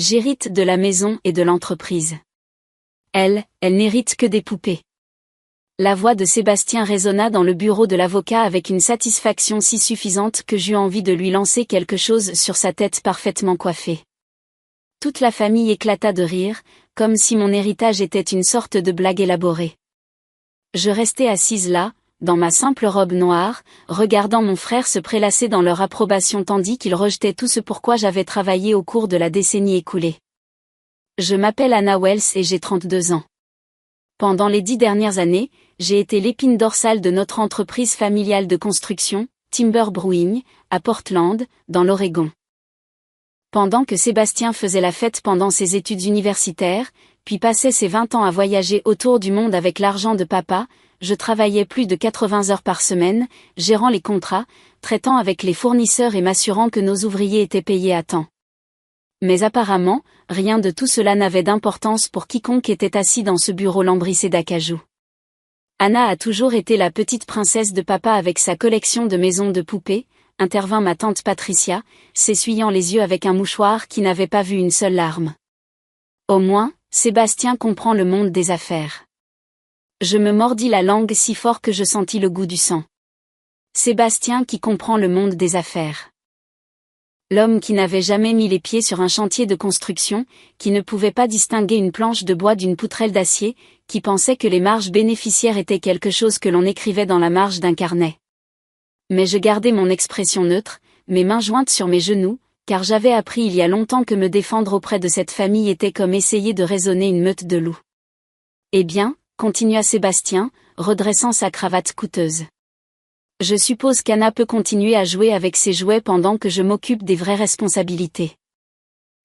J'hérite de la maison et de l'entreprise. Elle n'hérite que des poupées. La voix de Sébastien résonna dans le bureau de l'avocat avec une satisfaction si suffisante que j'eus envie de lui lancer quelque chose sur sa tête parfaitement coiffée. Toute la famille éclata de rire, comme si mon héritage était une sorte de blague élaborée. Je restais assise là, dans ma simple robe noire, regardant mon frère se prélasser dans leur approbation tandis qu'il rejetait tout ce pourquoi j'avais travaillé au cours de la décennie écoulée. Je m'appelle Anna Wells et j'ai 32 ans. Pendant les 10 dernières années, j'ai été l'épine dorsale de notre entreprise familiale de construction, Timber Brewing, à Portland, dans l'Oregon. Pendant que Sébastien faisait la fête pendant ses études universitaires, puis passait ses 20 ans à voyager autour du monde avec l'argent de papa, je travaillais plus de 80 heures par semaine, gérant les contrats, traitant avec les fournisseurs et m'assurant que nos ouvriers étaient payés à temps. Mais apparemment, rien de tout cela n'avait d'importance pour quiconque était assis dans ce bureau lambrissé d'acajou. Anna a toujours été la petite princesse de papa avec sa collection de maisons de poupées, intervint ma tante Patricia, s'essuyant les yeux avec un mouchoir qui n'avait pas vu une seule larme. Au moins, Sébastien comprend le monde des affaires. Je me mordis la langue si fort que je sentis le goût du sang. Sébastien qui comprend le monde des affaires. L'homme qui n'avait jamais mis les pieds sur un chantier de construction, qui ne pouvait pas distinguer une planche de bois d'une poutrelle d'acier, qui pensait que les marges bénéficiaires étaient quelque chose que l'on écrivait dans la marge d'un carnet. Mais je gardais mon expression neutre, mes mains jointes sur mes genoux, car j'avais appris il y a longtemps que me défendre auprès de cette famille était comme essayer de raisonner une meute de loups. Eh bien, continua Sébastien, redressant sa cravate coûteuse. Je suppose qu'Anna peut continuer à jouer avec ses jouets pendant que je m'occupe des vraies responsabilités.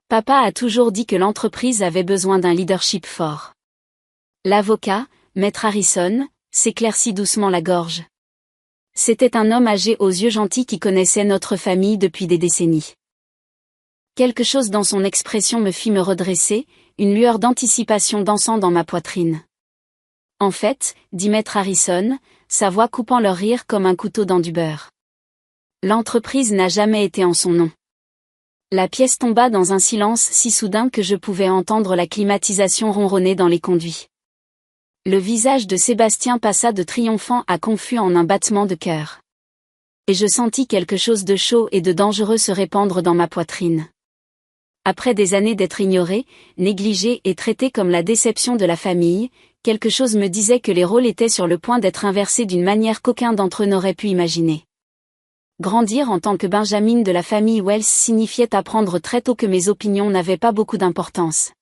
Papa a toujours dit que l'entreprise avait besoin d'un leadership fort. L'avocat, Maître Harrison, s'éclaircit doucement la gorge. C'était un homme âgé aux yeux gentils qui connaissait notre famille depuis des décennies. Quelque chose dans son expression me fit me redresser, une lueur d'anticipation dansant dans ma poitrine. En fait, dit Maître Harrison, sa voix coupant leur rire comme un couteau dans du beurre. L'entreprise n'a jamais été en son nom. La pièce tomba dans un silence si soudain que je pouvais entendre la climatisation ronronner dans les conduits. Le visage de Sébastien passa de triomphant à confus en un battement de cœur. Et je sentis quelque chose de chaud et de dangereux se répandre dans ma poitrine. Après des années d'être ignoré, négligé et traité comme la déception de la famille, quelque chose me disait que les rôles étaient sur le point d'être inversés d'une manière qu'aucun d'entre eux n'aurait pu imaginer. Grandir en tant que Benjamin de la famille Wells signifiait apprendre très tôt que mes opinions n'avaient pas beaucoup d'importance.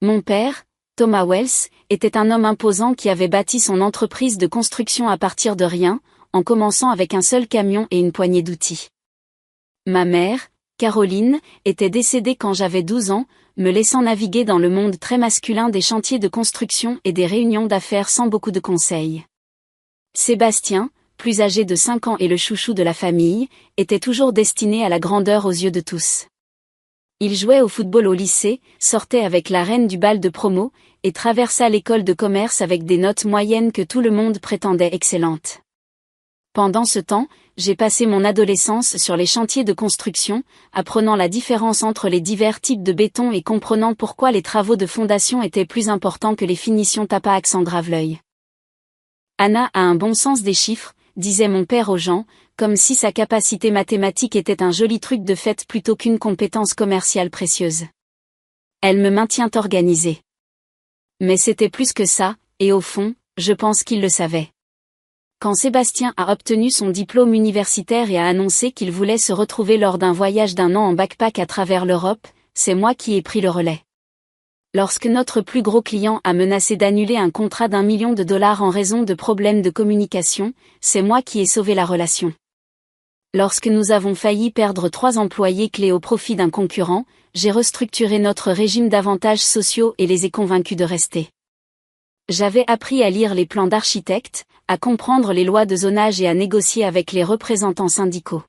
Mon père, Thomas Wells, était un homme imposant qui avait bâti son entreprise de construction à partir de rien, en commençant avec un seul camion et une poignée d'outils. Ma mère, Caroline, était décédée quand j'avais 12 ans, me laissant naviguer dans le monde très masculin des chantiers de construction et des réunions d'affaires sans beaucoup de conseils. Sébastien, plus âgé de 5 ans et le chouchou de la famille, était toujours destiné à la grandeur aux yeux de tous. Il jouait au football au lycée, sortait avec la reine du bal de promo, et traversa l'école de commerce avec des notes moyennes que tout le monde prétendait excellentes. Pendant ce temps, j'ai passé mon adolescence sur les chantiers de construction, apprenant la différence entre les divers types de béton et comprenant pourquoi les travaux de fondation étaient plus importants que les finitions tapax en grave-l'œil. Anna a un bon sens des chiffres, disait mon père aux gens, comme si sa capacité mathématique était un joli truc de fait plutôt qu'une compétence commerciale précieuse. Elle me maintient organisée. Mais c'était plus que ça, et au fond, je pense qu'il le savait. Quand Sébastien a obtenu son diplôme universitaire et a annoncé qu'il voulait se retrouver lors d'un voyage d'1 an en backpack à travers l'Europe, c'est moi qui ai pris le relais. Lorsque notre plus gros client a menacé d'annuler un contrat d'1 million de dollars en raison de problèmes de communication, c'est moi qui ai sauvé la relation. Lorsque nous avons failli perdre 3 employés clés au profit d'un concurrent, j'ai restructuré notre régime d'avantages sociaux et les ai convaincus de rester. J'avais appris à lire les plans d'architectes, à comprendre les lois de zonage et à négocier avec les représentants syndicaux.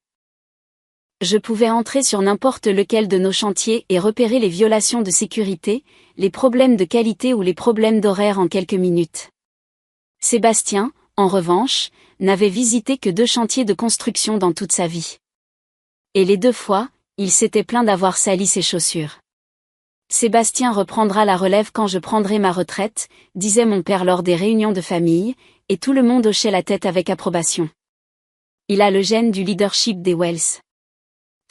Je pouvais entrer sur n'importe lequel de nos chantiers et repérer les violations de sécurité, les problèmes de qualité ou les problèmes d'horaire en quelques minutes. Sébastien, en revanche, n'avait visité que 2 chantiers de construction dans toute sa vie. Et les 2 fois, il s'était plaint d'avoir sali ses chaussures. Sébastien reprendra la relève quand je prendrai ma retraite, disait mon père lors des réunions de famille, et tout le monde hochait la tête avec approbation. Il a le gène du leadership des Wells.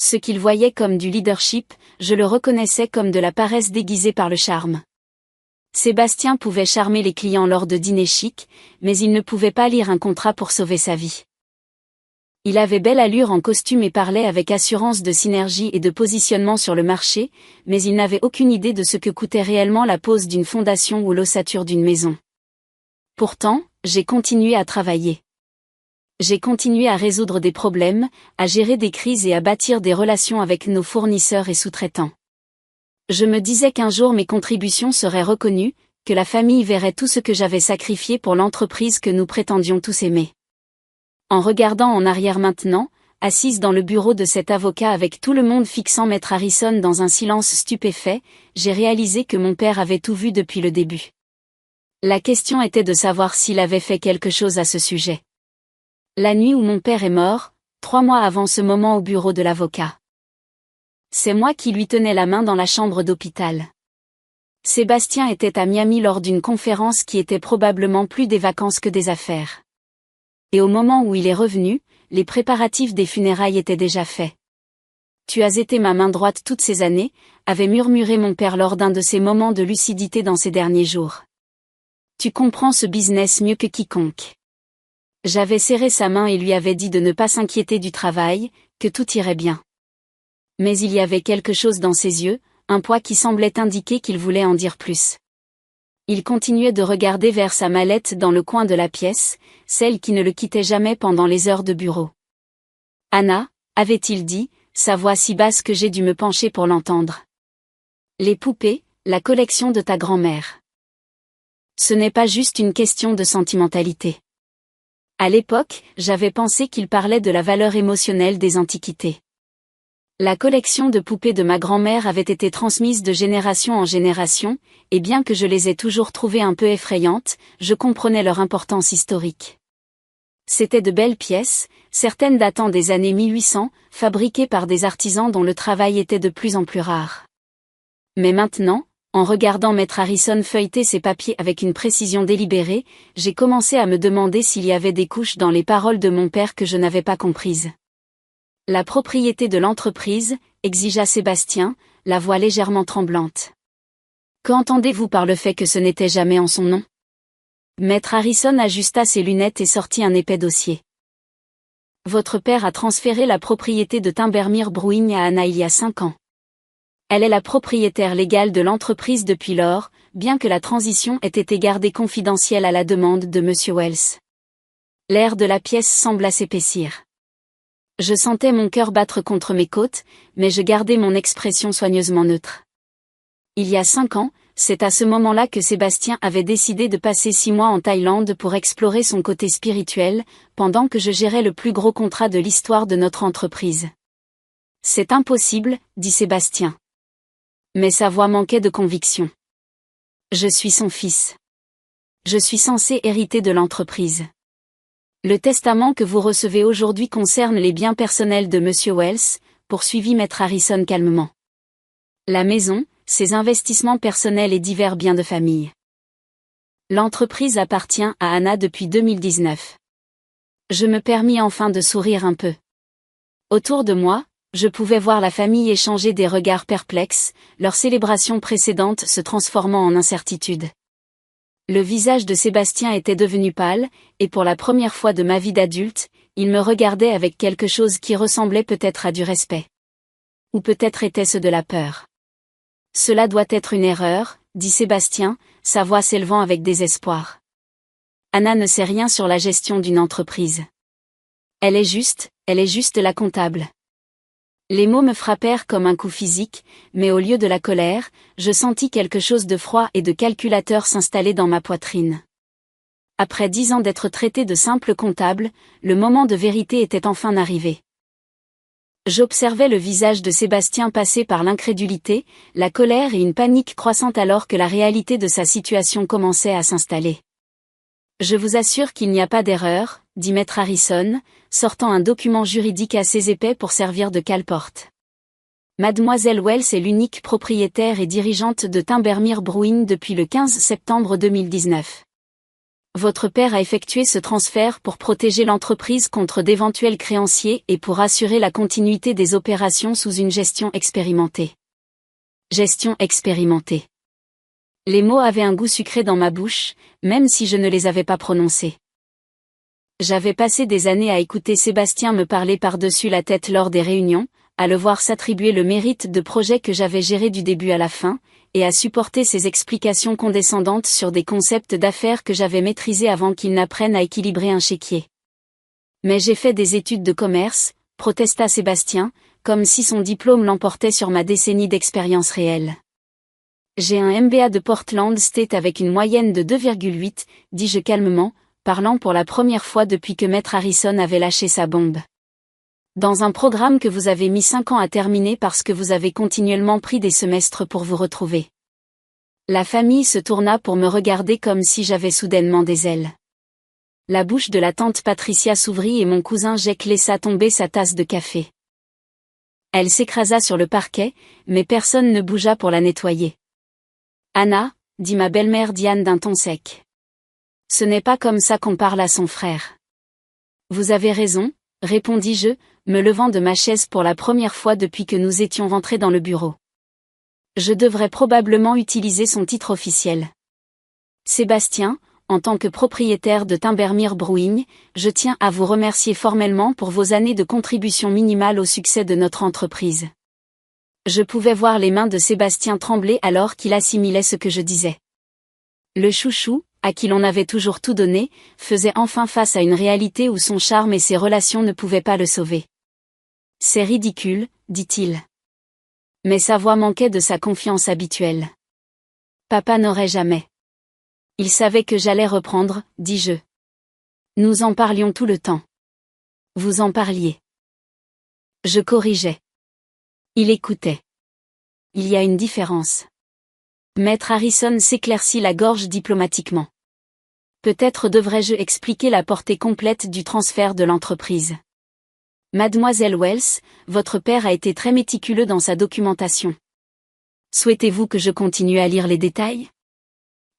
Ce qu'il voyait comme du leadership, je le reconnaissais comme de la paresse déguisée par le charme. Sébastien pouvait charmer les clients lors de dîners chics, mais il ne pouvait pas lire un contrat pour sauver sa vie. Il avait belle allure en costume et parlait avec assurance de synergie et de positionnement sur le marché, mais il n'avait aucune idée de ce que coûtait réellement la pose d'une fondation ou l'ossature d'une maison. Pourtant, j'ai continué à travailler. J'ai continué à résoudre des problèmes, à gérer des crises et à bâtir des relations avec nos fournisseurs et sous-traitants. Je me disais qu'un jour mes contributions seraient reconnues, que la famille verrait tout ce que j'avais sacrifié pour l'entreprise que nous prétendions tous aimer. En regardant en arrière maintenant, assise dans le bureau de cet avocat avec tout le monde fixant Maître Harrison dans un silence stupéfait, j'ai réalisé que mon père avait tout vu depuis le début. La question était de savoir s'il avait fait quelque chose à ce sujet. La nuit où mon père est mort, 3 mois avant ce moment au bureau de l'avocat. C'est moi qui lui tenais la main dans la chambre d'hôpital. Sébastien était à Miami lors d'une conférence qui était probablement plus des vacances que des affaires. Et au moment où il est revenu, les préparatifs des funérailles étaient déjà faits. Tu as été ma main droite toutes ces années, avait murmuré mon père lors d'un de ses moments de lucidité dans ces derniers jours. Tu comprends ce business mieux que quiconque. J'avais serré sa main et lui avais dit de ne pas s'inquiéter du travail, que tout irait bien. Mais il y avait quelque chose dans ses yeux, un poids qui semblait indiquer qu'il voulait en dire plus. Il continuait de regarder vers sa mallette dans le coin de la pièce, celle qui ne le quittait jamais pendant les heures de bureau. Anna, avait-il dit, sa voix si basse que j'ai dû me pencher pour l'entendre. Les poupées, la collection de ta grand-mère. Ce n'est pas juste une question de sentimentalité. À l'époque, j'avais pensé qu'il parlait de la valeur émotionnelle des antiquités. La collection de poupées de ma grand-mère avait été transmise de génération en génération, et bien que je les ai toujours trouvées un peu effrayantes, je comprenais leur importance historique. C'étaient de belles pièces, certaines datant des années 1800, fabriquées par des artisans dont le travail était de plus en plus rare. Mais maintenant, en regardant Maître Harrison feuilleter ses papiers avec une précision délibérée, j'ai commencé à me demander s'il y avait des couches dans les paroles de mon père que je n'avais pas comprises. La propriété de l'entreprise, exigea Sébastien, la voix légèrement tremblante. Qu'entendez-vous par le fait que ce n'était jamais en son nom? Maître Harrison ajusta ses lunettes et sortit un épais dossier. Votre père a transféré la propriété de Timbermere Brewing à Anna il y a 5 ans. Elle est la propriétaire légale de l'entreprise depuis lors, bien que la transition ait été gardée confidentielle à la demande de Monsieur Wells. L'air de la pièce sembla s'épaissir. Je sentais mon cœur battre contre mes côtes, mais je gardais mon expression soigneusement neutre. Il y a 5 ans, c'est à ce moment-là que Sébastien avait décidé de passer 6 mois en Thaïlande pour explorer son côté spirituel, pendant que je gérais le plus gros contrat de l'histoire de notre entreprise. C'est impossible, dit Sébastien. Mais sa voix manquait de conviction. Je suis son fils. Je suis censé hériter de l'entreprise. Le testament que vous recevez aujourd'hui concerne les biens personnels de Monsieur Wells, poursuivit Maître Harrison calmement. La maison, ses investissements personnels et divers biens de famille. L'entreprise appartient à Anna depuis 2019. Je me permis enfin de sourire un peu. Autour de moi, je pouvais voir la famille échanger des regards perplexes, leur célébration précédente se transformant en incertitude. Le visage de Sébastien était devenu pâle, et pour la première fois de ma vie d'adulte, il me regardait avec quelque chose qui ressemblait peut-être à du respect. Ou peut-être était-ce de la peur. Cela doit être une erreur, dit Sébastien, sa voix s'élevant avec désespoir. Anna ne sait rien sur la gestion d'une entreprise. Elle est juste la comptable. Les mots me frappèrent comme un coup physique, mais au lieu de la colère, je sentis quelque chose de froid et de calculateur s'installer dans ma poitrine. Après 10 ans d'être traité de simple comptable, le moment de vérité était enfin arrivé. J'observais le visage de Sébastien passer par l'incrédulité, la colère et une panique croissante alors que la réalité de sa situation commençait à s'installer. Je vous assure qu'il n'y a pas d'erreur, dit Maître Harrison, sortant un document juridique assez épais pour servir de cale-porte. Mademoiselle Wells est l'unique propriétaire et dirigeante de Timbermere Brewing depuis le 15 septembre 2019. Votre père a effectué ce transfert pour protéger l'entreprise contre d'éventuels créanciers et pour assurer la continuité des opérations sous une gestion expérimentée. Gestion expérimentée. Les mots avaient un goût sucré dans ma bouche, même si je ne les avais pas prononcés. J'avais passé des années à écouter Sébastien me parler par-dessus la tête lors des réunions, à le voir s'attribuer le mérite de projets que j'avais gérés du début à la fin, et à supporter ses explications condescendantes sur des concepts d'affaires que j'avais maîtrisés avant qu'il n'apprenne à équilibrer un chéquier. Mais j'ai fait des études de commerce, protesta Sébastien, comme si son diplôme l'emportait sur ma décennie d'expérience réelle. J'ai un MBA de Portland State avec une moyenne de 2,8, dis-je calmement, parlant pour la première fois depuis que Maître Harrison avait lâché sa bombe. Dans un programme que vous avez mis 5 ans à terminer parce que vous avez continuellement pris des semestres pour vous retrouver. La famille se tourna pour me regarder comme si j'avais soudainement des ailes. La bouche de la tante Patricia s'ouvrit et mon cousin Jake laissa tomber sa tasse de café. Elle s'écrasa sur le parquet, mais personne ne bougea pour la nettoyer. « Anna, dit ma belle-mère Diane d'un ton sec. Ce n'est pas comme ça qu'on parle à son frère. » Vous avez raison, répondis-je, me levant de ma chaise pour la première fois depuis que nous étions rentrés dans le bureau. Je devrais probablement utiliser son titre officiel. Sébastien, en tant que propriétaire de Timbermere Brewing, je tiens à vous remercier formellement pour vos années de contribution minimale au succès de notre entreprise. Je pouvais voir les mains de Sébastien trembler alors qu'il assimilait ce que je disais. Le chouchou, à qui l'on avait toujours tout donné, faisait enfin face à une réalité où son charme et ses relations ne pouvaient pas le sauver. « C'est ridicule, dit-il. » Mais sa voix manquait de sa confiance habituelle. « Papa n'aurait jamais. » Il savait que j'allais reprendre, dis-je. Nous en parlions tout le temps. Vous en parliez. Je corrigeais. Il écoutait. Il y a une différence. Maître Harrison s'éclaircit la gorge diplomatiquement. Peut-être devrais-je expliquer la portée complète du transfert de l'entreprise. Mademoiselle Wells, votre père a été très méticuleux dans sa documentation. Souhaitez-vous que je continue à lire les détails ?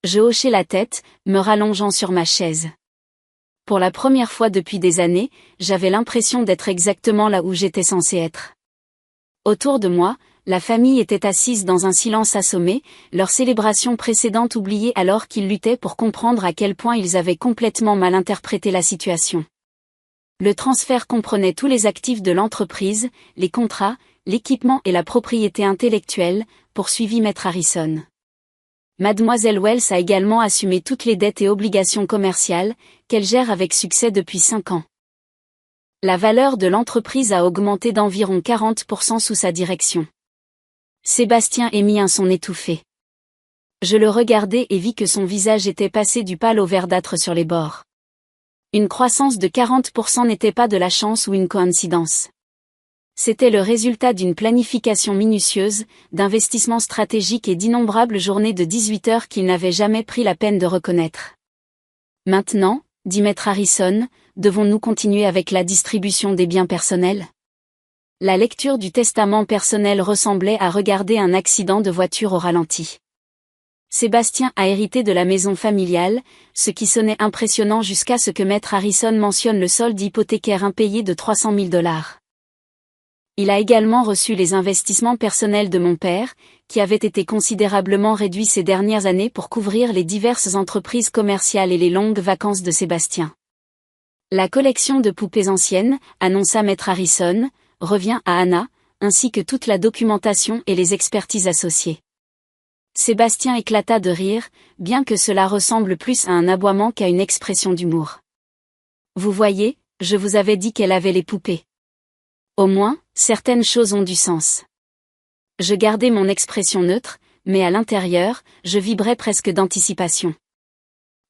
Je hochai la tête, me rallongeant sur ma chaise. Pour la première fois depuis des années, j'avais l'impression d'être exactement là où j'étais censé être. Autour de moi, la famille était assise dans un silence assommé, leur célébration précédente oubliée alors qu'ils luttaient pour comprendre à quel point ils avaient complètement mal interprété la situation. Le transfert comprenait tous les actifs de l'entreprise, les contrats, l'équipement et la propriété intellectuelle, poursuivit Maître Harrison. Mademoiselle Wells a également assumé toutes les dettes et obligations commerciales, qu'elle gère avec succès depuis 5 ans. La valeur de l'entreprise a augmenté d'environ 40% sous sa direction. Sébastien émit un son étouffé. Je le regardai et vis que son visage était passé du pâle au verdâtre sur les bords. Une croissance de 40% n'était pas de la chance ou une coïncidence. C'était le résultat d'une planification minutieuse, d'investissements stratégiques et d'innombrables journées de 18 heures qu'il n'avait jamais pris la peine de reconnaître. Maintenant, dit Maître Harrison, devons-nous continuer avec la distribution des biens personnels ? La lecture du testament personnel ressemblait à regarder un accident de voiture au ralenti. Sébastien a hérité de la maison familiale, ce qui sonnait impressionnant jusqu'à ce que Maître Harrison mentionne le solde hypothécaire impayé de 300 000 $. Il a également reçu les investissements personnels de mon père, qui avaient été considérablement réduits ces dernières années pour couvrir les diverses entreprises commerciales et les longues vacances de Sébastien. La collection de poupées anciennes, annonça Maître Harrison, revient à Anna, ainsi que toute la documentation et les expertises associées. Sébastien éclata de rire, bien que cela ressemble plus à un aboiement qu'à une expression d'humour. Vous voyez, je vous avais dit qu'elle avait les poupées. Au moins, certaines choses ont du sens. Je gardai mon expression neutre, mais à l'intérieur, je vibrais presque d'anticipation.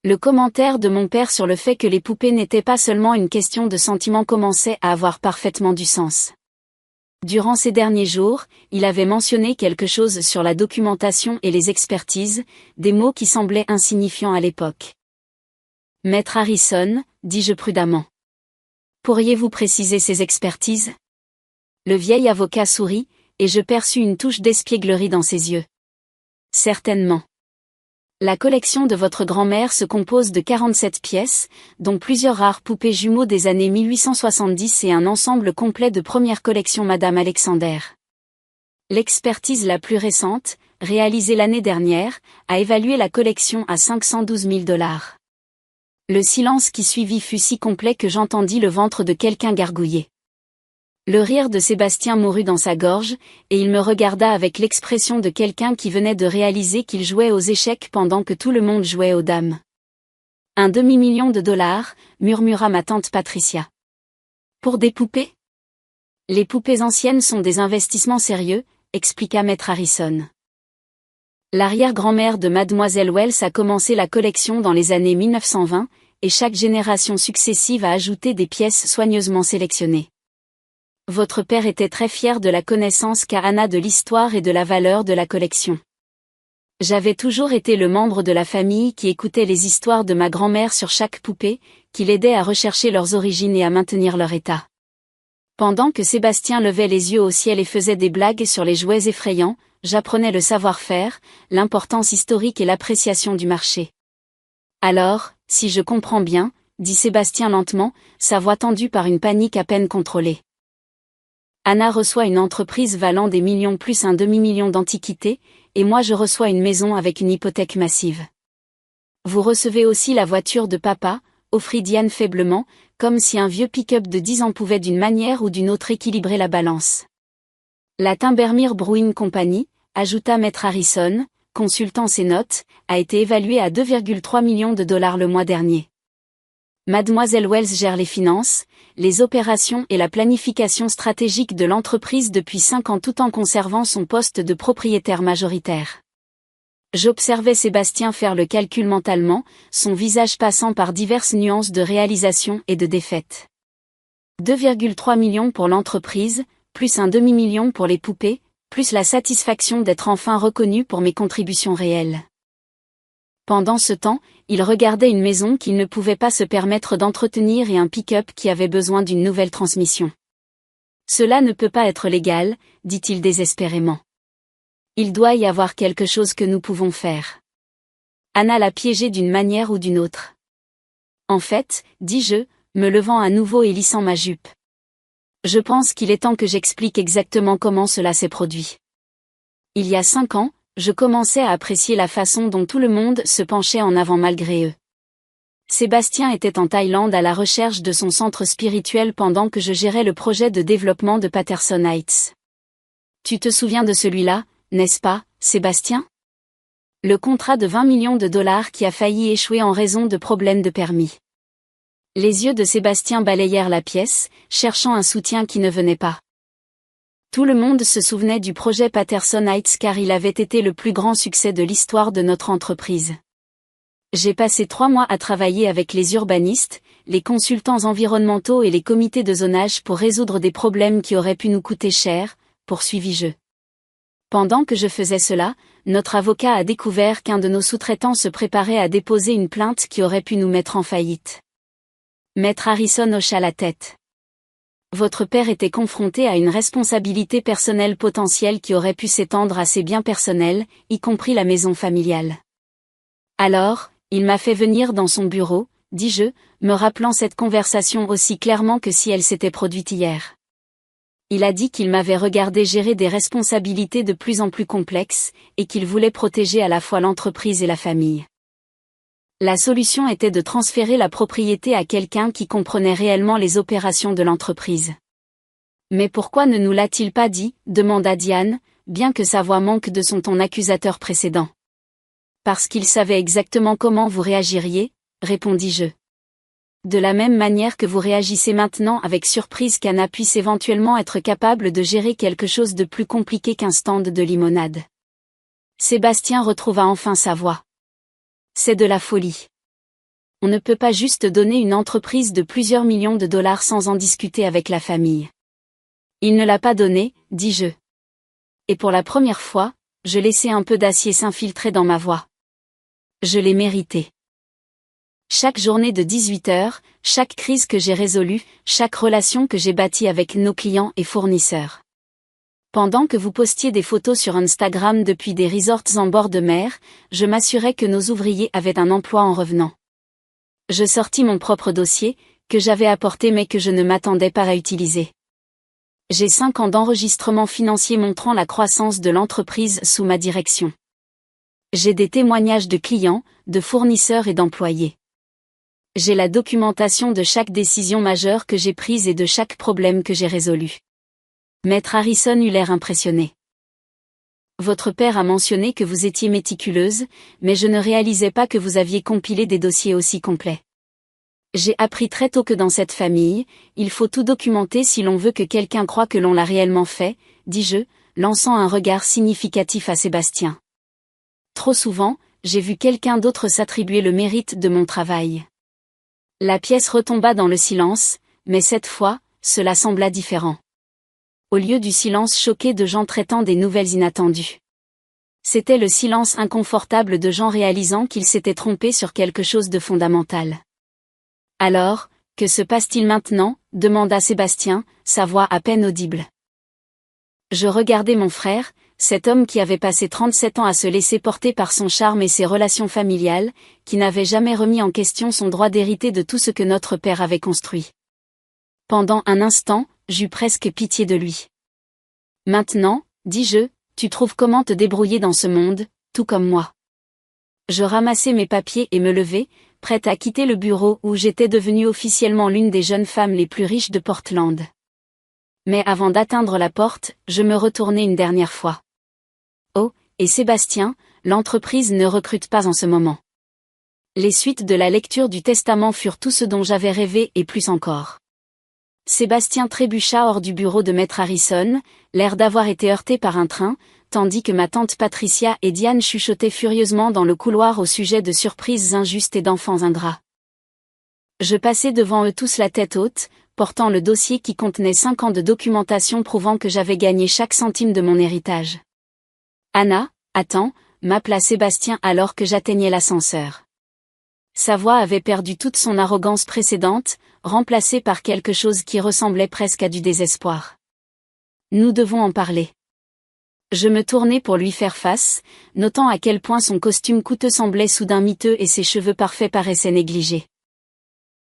Le commentaire de mon père sur le fait que les poupées n'étaient pas seulement une question de sentiment commençait à avoir parfaitement du sens. Durant ces derniers jours, il avait mentionné quelque chose sur la documentation et les expertises, des mots qui semblaient insignifiants à l'époque. Maître Harrison, dis-je prudemment. Pourriez-vous préciser ces expertises ? Le vieil avocat sourit, et je perçus une touche d'espièglerie dans ses yeux. Certainement. La collection de votre grand-mère se compose de 47 pièces, dont plusieurs rares poupées jumeaux des années 1870 et un ensemble complet de première collection Madame Alexander. L'expertise la plus récente, réalisée l'année dernière, a évalué la collection à 512 000 $. Le silence qui suivit fut si complet que j'entendis le ventre de quelqu'un gargouiller. Le rire de Sébastien mourut dans sa gorge, et il me regarda avec l'expression de quelqu'un qui venait de réaliser qu'il jouait aux échecs pendant que tout le monde jouait aux dames. Un demi-million de $, murmura ma tante Patricia. Pour des poupées? Les poupées anciennes sont des investissements sérieux, expliqua Maître Harrison. L'arrière-grand-mère de Mademoiselle Wells a commencé la collection dans les années 1920, et chaque génération successive a ajouté des pièces soigneusement sélectionnées. Votre père était très fier de la connaissance qu'a Anna de l'histoire et de la valeur de la collection. J'avais toujours été le membre de la famille qui écoutait les histoires de ma grand-mère sur chaque poupée, qui l'aidait à rechercher leurs origines et à maintenir leur état. Pendant que Sébastien levait les yeux au ciel et faisait des blagues sur les jouets effrayants, j'apprenais le savoir-faire, l'importance historique et l'appréciation du marché. Alors, si je comprends bien, dit Sébastien lentement, sa voix tendue par une panique à peine contrôlée. Anna reçoit une entreprise valant des millions plus un demi-million d'antiquités, et moi je reçois une maison avec une hypothèque massive. Vous recevez aussi la voiture de papa, offrit Diane faiblement, comme si un vieux pick-up de 10 ans pouvait d'une manière ou d'une autre équilibrer la balance. La Timbermere Brewing Company, ajouta Maître Harrison, consultant ses notes, a été évaluée à 2,3 millions de $ le mois dernier. Mademoiselle Wells gère les finances, les opérations et la planification stratégique de l'entreprise depuis 5 ans tout en conservant son poste de propriétaire majoritaire. J'observais Sébastien faire le calcul mentalement, son visage passant par diverses nuances de réalisation et de défaite. 2,3 millions pour l'entreprise, plus un demi-million pour les poupées, plus la satisfaction d'être enfin reconnu pour mes contributions réelles. Pendant ce temps, il regardait une maison qu'il ne pouvait pas se permettre d'entretenir et un pick-up qui avait besoin d'une nouvelle transmission. Cela ne peut pas être légal, dit-il désespérément. Il doit y avoir quelque chose que nous pouvons faire. Anna l'a piégé d'une manière ou d'une autre. En fait, dis-je, me levant à nouveau et lissant ma jupe. Je pense qu'il est temps que j'explique exactement comment cela s'est produit. Il y a 5 ans, je commençais à apprécier la façon dont tout le monde se penchait en avant malgré eux. Sébastien était en Thaïlande à la recherche de son centre spirituel pendant que je gérais le projet de développement de Patterson Heights. Tu te souviens de celui-là, n'est-ce pas, Sébastien? Le contrat de 20 millions de $ qui a failli échouer en raison de problèmes de permis. Les yeux de Sébastien balayèrent la pièce, cherchant un soutien qui ne venait pas. Tout le monde se souvenait du projet Patterson Heights car il avait été le plus grand succès de l'histoire de notre entreprise. J'ai passé 3 mois à travailler avec les urbanistes, les consultants environnementaux et les comités de zonage pour résoudre des problèmes qui auraient pu nous coûter cher, poursuivis-je. Pendant que je faisais cela, notre avocat a découvert qu'un de nos sous-traitants se préparait à déposer une plainte qui aurait pu nous mettre en faillite. Maître Harrison hocha la tête. Votre père était confronté à une responsabilité personnelle potentielle qui aurait pu s'étendre à ses biens personnels, y compris la maison familiale. Alors, il m'a fait venir dans son bureau, dis-je, me rappelant cette conversation aussi clairement que si elle s'était produite hier. Il a dit qu'il m'avait regardé gérer des responsabilités de plus en plus complexes, et qu'il voulait protéger à la fois l'entreprise et la famille. La solution était de transférer la propriété à quelqu'un qui comprenait réellement les opérations de l'entreprise. Mais pourquoi ne nous l'a-t-il pas dit, demanda Diane, bien que sa voix manque de son ton accusateur précédent. Parce qu'il savait exactement comment vous réagiriez, répondis-je. De la même manière que vous réagissez maintenant avec surprise qu'Anna puisse éventuellement être capable de gérer quelque chose de plus compliqué qu'un stand de limonade. Sébastien retrouva enfin sa voix. C'est de la folie. On ne peut pas juste donner une entreprise de plusieurs millions de $ sans en discuter avec la famille. Il ne l'a pas donné, dis-je. Et pour la première fois, je laissai un peu d'acier s'infiltrer dans ma voix. Je l'ai mérité. Chaque journée de 18 heures, chaque crise que j'ai résolue, chaque relation que j'ai bâtie avec nos clients et fournisseurs. Pendant que vous postiez des photos sur Instagram depuis des resorts en bord de mer, je m'assurais que nos ouvriers avaient un emploi en revenant. Je sortis mon propre dossier, que j'avais apporté mais que je ne m'attendais pas à utiliser. J'ai 5 ans d'enregistrement financier montrant la croissance de l'entreprise sous ma direction. J'ai des témoignages de clients, de fournisseurs et d'employés. J'ai la documentation de chaque décision majeure que j'ai prise et de chaque problème que j'ai résolu. Maître Harrison eut l'air impressionné. Votre père a mentionné que vous étiez méticuleuse, mais je ne réalisais pas que vous aviez compilé des dossiers aussi complets. J'ai appris très tôt que dans cette famille, il faut tout documenter si l'on veut que quelqu'un croie que l'on l'a réellement fait, dis-je, lançant un regard significatif à Sébastien. Trop souvent, j'ai vu quelqu'un d'autre s'attribuer le mérite de mon travail. La pièce retomba dans le silence, mais cette fois, cela sembla différent. Au lieu du silence choqué de gens traitant des nouvelles inattendues. C'était le silence inconfortable de gens réalisant qu'ils s'étaient trompés sur quelque chose de fondamental. Alors, que se passe-t-il maintenant ? Demanda Sébastien, sa voix à peine audible. Je regardais mon frère, cet homme qui avait passé 37 ans à se laisser porter par son charme et ses relations familiales, qui n'avait jamais remis en question son droit d'hériter de tout ce que notre père avait construit. Pendant un instant, j'eus presque pitié de lui. Maintenant, dis-je, tu trouves comment te débrouiller dans ce monde, tout comme moi. Je ramassai mes papiers et me levai, prête à quitter le bureau où j'étais devenue officiellement l'une des jeunes femmes les plus riches de Portland. Mais avant d'atteindre la porte, je me retournai une dernière fois. Oh, et Sébastien, l'entreprise ne recrute pas en ce moment. Les suites de la lecture du testament furent tout ce dont j'avais rêvé et plus encore. Sébastien trébucha hors du bureau de Maître Harrison, l'air d'avoir été heurté par un train, tandis que ma tante Patricia et Diane chuchotaient furieusement dans le couloir au sujet de surprises injustes et d'enfants ingrats. Je passai devant eux tous la tête haute, portant le dossier qui contenait 5 ans de documentation prouvant que j'avais gagné chaque centime de mon héritage. Anna, attends, m'appela Sébastien alors que j'atteignais l'ascenseur. Sa voix avait perdu toute son arrogance précédente, remplacée par quelque chose qui ressemblait presque à du désespoir. Nous devons en parler. Je me tournai pour lui faire face, notant à quel point son costume coûteux semblait soudain miteux et ses cheveux parfaits paraissaient négligés.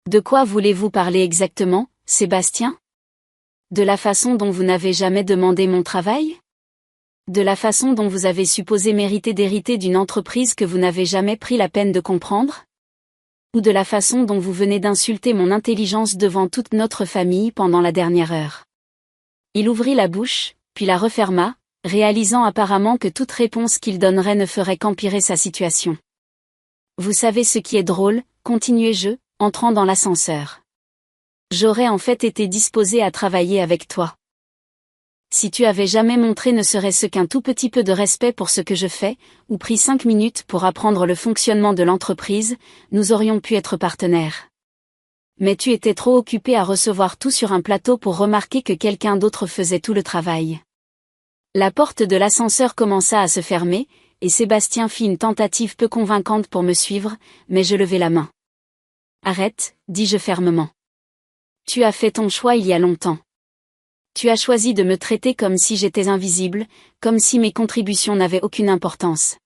De quoi voulez-vous parler exactement, Sébastien ? De la façon dont vous n'avez jamais demandé mon travail ? De la façon dont vous avez supposé mériter d'hériter d'une entreprise que vous n'avez jamais pris la peine de comprendre ? Ou de la façon dont vous venez d'insulter mon intelligence devant toute notre famille pendant la dernière heure. Il ouvrit la bouche, puis la referma, réalisant apparemment que toute réponse qu'il donnerait ne ferait qu'empirer sa situation. Vous savez ce qui est drôle, continuai-je, entrant dans l'ascenseur. J'aurais en fait été disposé à travailler avec toi. Si tu avais jamais montré ne serait-ce qu'un tout petit peu de respect pour ce que je fais, ou pris 5 minutes pour apprendre le fonctionnement de l'entreprise, nous aurions pu être partenaires. Mais tu étais trop occupé à recevoir tout sur un plateau pour remarquer que quelqu'un d'autre faisait tout le travail. La porte de l'ascenseur commença à se fermer, et Sébastien fit une tentative peu convaincante pour me suivre, mais je levai la main. Arrête, dis-je fermement. Tu as fait ton choix il y a longtemps. Tu as choisi de me traiter comme si j'étais invisible, comme si mes contributions n'avaient aucune importance.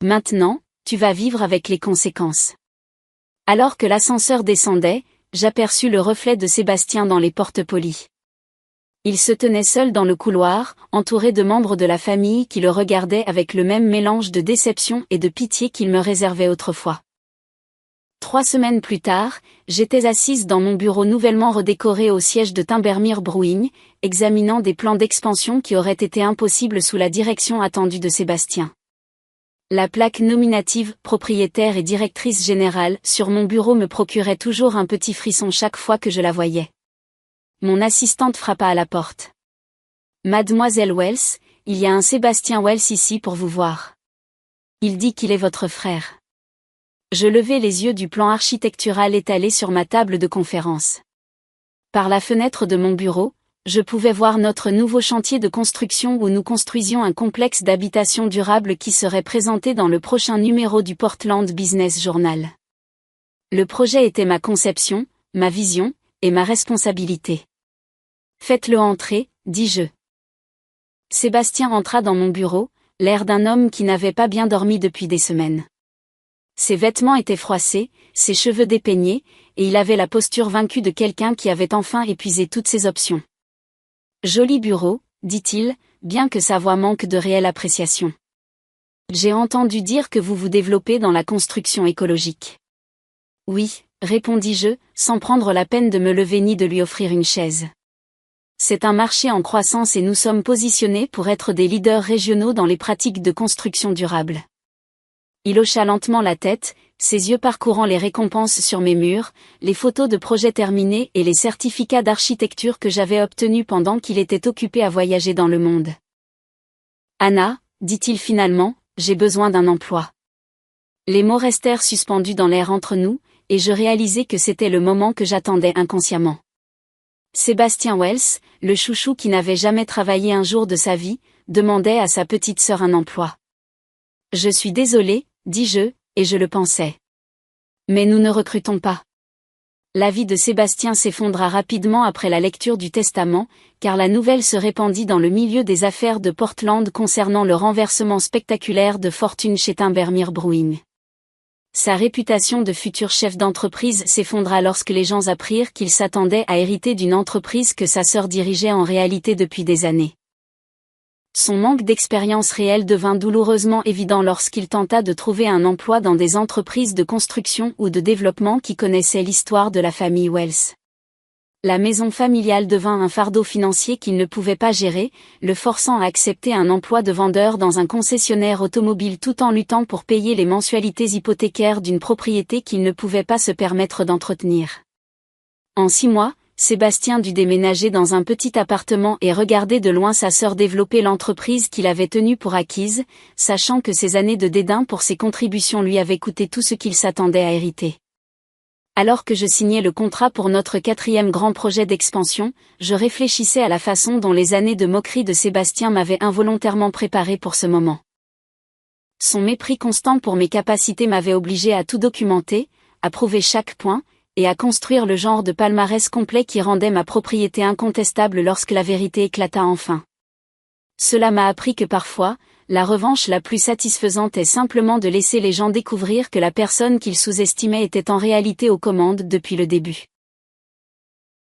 Maintenant, tu vas vivre avec les conséquences. Alors que l'ascenseur descendait, j'aperçus le reflet de Sébastien dans les portes polies. Il se tenait seul dans le couloir, entouré de membres de la famille qui le regardaient avec le même mélange de déception et de pitié qu'il me réservait autrefois. 3 semaines plus tard, j'étais assise dans mon bureau nouvellement redécoré au siège de Timbermere Brewing, examinant des plans d'expansion qui auraient été impossibles sous la direction attendue de Sébastien. La plaque nominative « propriétaire et directrice générale » sur mon bureau me procurait toujours un petit frisson chaque fois que je la voyais. Mon assistante frappa à la porte. « Mademoiselle Wells, il y a un Sébastien Wells ici pour vous voir. Il dit qu'il est votre frère. » Je levai les yeux du plan architectural étalé sur ma table de conférence. Par la fenêtre de mon bureau, je pouvais voir notre nouveau chantier de construction où nous construisions un complexe d'habitation durable qui serait présenté dans le prochain numéro du Portland Business Journal. Le projet était ma conception, ma vision, et ma responsabilité. Faites-le entrer, dis-je. Sébastien entra dans mon bureau, l'air d'un homme qui n'avait pas bien dormi depuis des semaines. Ses vêtements étaient froissés, ses cheveux dépeignés, et il avait la posture vaincue de quelqu'un qui avait enfin épuisé toutes ses options. « Joli bureau », dit-il, bien que sa voix manque de réelle appréciation. « J'ai entendu dire que vous vous développez dans la construction écologique. » « Oui », répondis-je, sans prendre la peine de me lever ni de lui offrir une chaise. « C'est un marché en croissance et nous sommes positionnés pour être des leaders régionaux dans les pratiques de construction durable. » Il hocha lentement la tête, ses yeux parcourant les récompenses sur mes murs, les photos de projets terminés et les certificats d'architecture que j'avais obtenus pendant qu'il était occupé à voyager dans le monde. « Anna, dit-il finalement, j'ai besoin d'un emploi. » Les mots restèrent suspendus dans l'air entre nous, et je réalisai que c'était le moment que j'attendais inconsciemment. Sébastien Wells, le chouchou qui n'avait jamais travaillé un jour de sa vie, demandait à sa petite sœur un emploi. « Je suis désolé, dis-je, et je le pensais. Mais nous ne recrutons pas. » La vie de Sébastien s'effondra rapidement après la lecture du testament, car la nouvelle se répandit dans le milieu des affaires de Portland concernant le renversement spectaculaire de fortune chez Timbermere Brewing. Sa réputation de futur chef d'entreprise s'effondra lorsque les gens apprirent qu'il s'attendait à hériter d'une entreprise que sa sœur dirigeait en réalité depuis des années. Son manque d'expérience réelle devint douloureusement évident lorsqu'il tenta de trouver un emploi dans des entreprises de construction ou de développement qui connaissaient l'histoire de la famille Wells. La maison familiale devint un fardeau financier qu'il ne pouvait pas gérer, le forçant à accepter un emploi de vendeur dans un concessionnaire automobile tout en luttant pour payer les mensualités hypothécaires d'une propriété qu'il ne pouvait pas se permettre d'entretenir. En 6 mois, Sébastien dut déménager dans un petit appartement et regarder de loin sa sœur développer l'entreprise qu'il avait tenue pour acquise, sachant que ses années de dédain pour ses contributions lui avaient coûté tout ce qu'il s'attendait à hériter. Alors que je signais le contrat pour notre 4e grand projet d'expansion, je réfléchissais à la façon dont les années de moquerie de Sébastien m'avaient involontairement préparé pour ce moment. Son mépris constant pour mes capacités m'avait obligé à tout documenter, à prouver chaque point, et à construire le genre de palmarès complet qui rendait ma propriété incontestable lorsque la vérité éclata enfin. Cela m'a appris que parfois, la revanche la plus satisfaisante est simplement de laisser les gens découvrir que la personne qu'ils sous-estimaient était en réalité aux commandes depuis le début.